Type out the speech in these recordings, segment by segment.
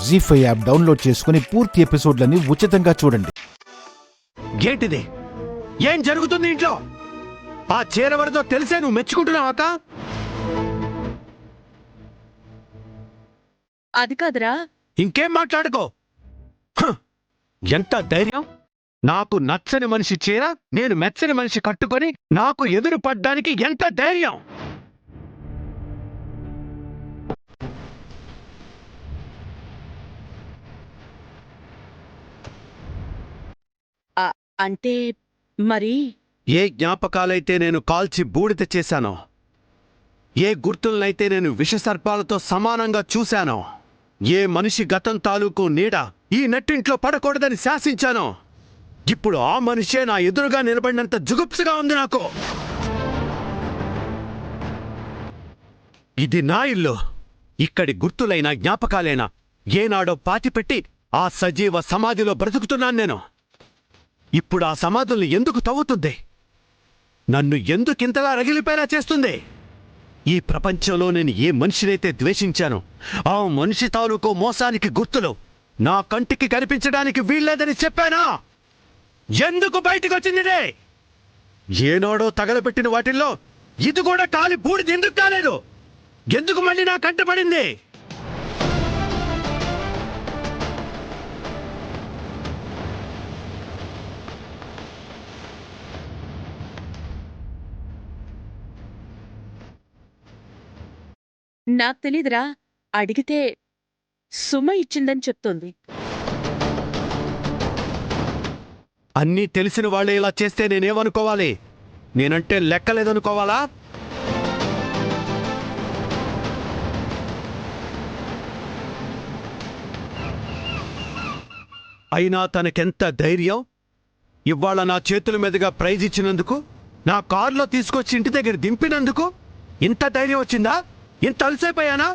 జీ5 app download చేసుకుని పూర్తి ఎపిసోడ్లని ఉచితంగా చూడండి. ఏంటిది? ఏం జరుగుతుంది ఇంట్లో? ఆ చీరవరదో తెలిసే నువ్వు మెచ్చుకుంటున్నావాక? అది కాదురా. ఇంకేం మాట్లాడుకో. ఎంత ధైర్యం! నాకు నచ్చని మనిషి చీర నేను మెచ్చని మనిషి కట్టుకొని నాకు ఎదురు పడ్డానికి ఎంత ధైర్యం! అంటే మరి ఏ జ్ఞాపకాలైతే నేను కాల్చి బూడిద చేశానో, ఏ గుర్తులనైతే నేను విషసర్పాలతో సమానంగా చూశానో, ఏ మనిషి గతం తాలూకు నీడ ఈ నెట్టింట్లో పడకూడదని శాసించానో, ఇప్పుడు ఆ మనిషే నా ఎదురుగా నిలబడినంత జుగుప్సగా ఉంది నాకు. ఇది నా ఇల్లు. ఇక్కడి గుర్తులైనా జ్ఞాపకాలైనా ఏనాడో పాతిపెట్టి ఆ సజీవ సమాధిలో బ్రతుకుతున్నాను నేను. ఇప్పుడు ఆ సమాధుల్ని ఎందుకు తవ్వుతుంది? నన్ను ఎందుకింతలా రగిలిపోయేలా చేస్తుంది? ఈ ప్రపంచంలో నేను ఏ మనిషినైతే ద్వేషించానో ఆ మనిషి తాలూకో మోసానికి గుర్తులు నా కంటికి కనిపించడానికి వీల్లేదని చెప్పానా? ఎందుకు బయటికి వచ్చింది? ఏనాడో తగలబెట్టిన వాటిల్లో ఇది కూడా కాలి బూడిది ఎందుకు కాలేదు? ఎందుకు మళ్ళీ నా కంటపడింది? నాకు తెలీదురా. అడిగితే సుమ ఇచ్చిందని చెప్తోంది. అన్నీ తెలిసిన వాళ్ళే ఇలా చేస్తే నేనేమనుకోవాలి? నేనంటే లెక్కలేదనుకోవాలా? అయినా తనకెంత ధైర్యం! ఇవాళ నా చేతుల మీదుగా ప్రైజ్ ఇచ్చినందుకు, నా కారులో తీసుకొచ్చి ఇంటి దగ్గర దింపినందుకు ఇంత ధైర్యం వచ్చిందా? ఇంత అలసైపోయానా?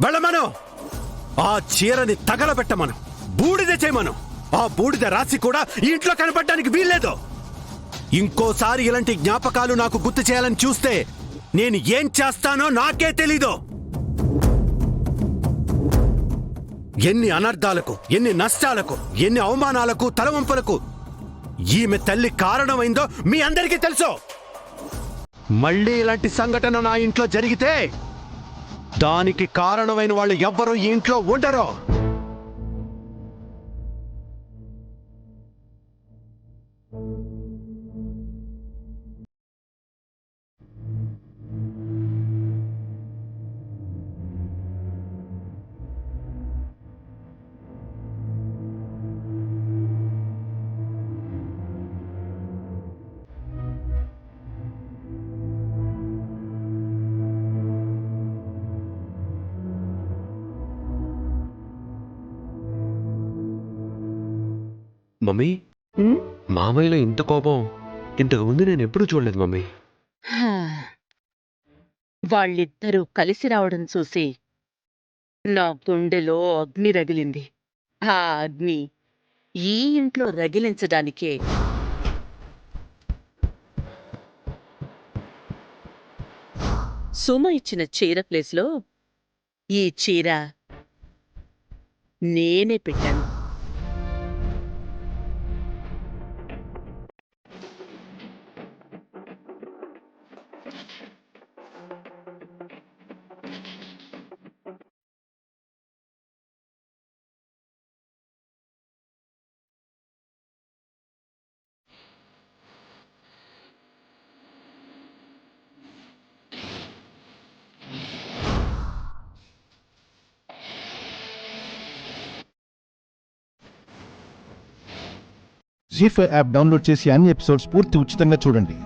వెళ్ళమను. ఆ చీరని తగలబెట్టమను, బూడిద చేయమను. ఆ బూడిద రాసి కూడా ఈ ఇంట్లో కనపడడానికి వీల్లేదు. ఇంకోసారి ఇలాంటి జ్ఞాపకాలు నాకు గుర్తు చేయాలని చూస్తే నేను ఏం చేస్తానో నాకే తెలీదు. ఎన్ని అనర్థాలకు, ఎన్ని నష్టాలకు, ఎన్ని అవమానాలకు, తలవంపులకు ఈమె తల్లి కారణమైందో మీ అందరికీ తెలుసు. మళ్ళీ ఇలాంటి సంఘటన నా ఇంట్లో జరిగితే దానికి కారణమైన వాళ్ళు ఎవ్వరూ ఈ ఇంట్లో ఉండరు. మమ్మీ, మామయ్యలో ఇంత కోపం ఇంతకుముందు నేను ఎప్పుడు చూడలేదు మమ్మీ. వాళ్ళిద్దరూ కలిసి రావడం చూసి నా గుండెలో అగ్ని రగిలింది. ఆ అగ్ని ఈ ఇంట్లో రగిలించడానికే సుమ ఇచ్చిన చీర ప్లేస్లో ఈ చీర నేనే పెట్టాను. జీ5 యాప్ డౌన్లోడ్ చేసి అన్ని ఎపిసోడ్స్ పూర్తి ఉచితంగా చూడండి.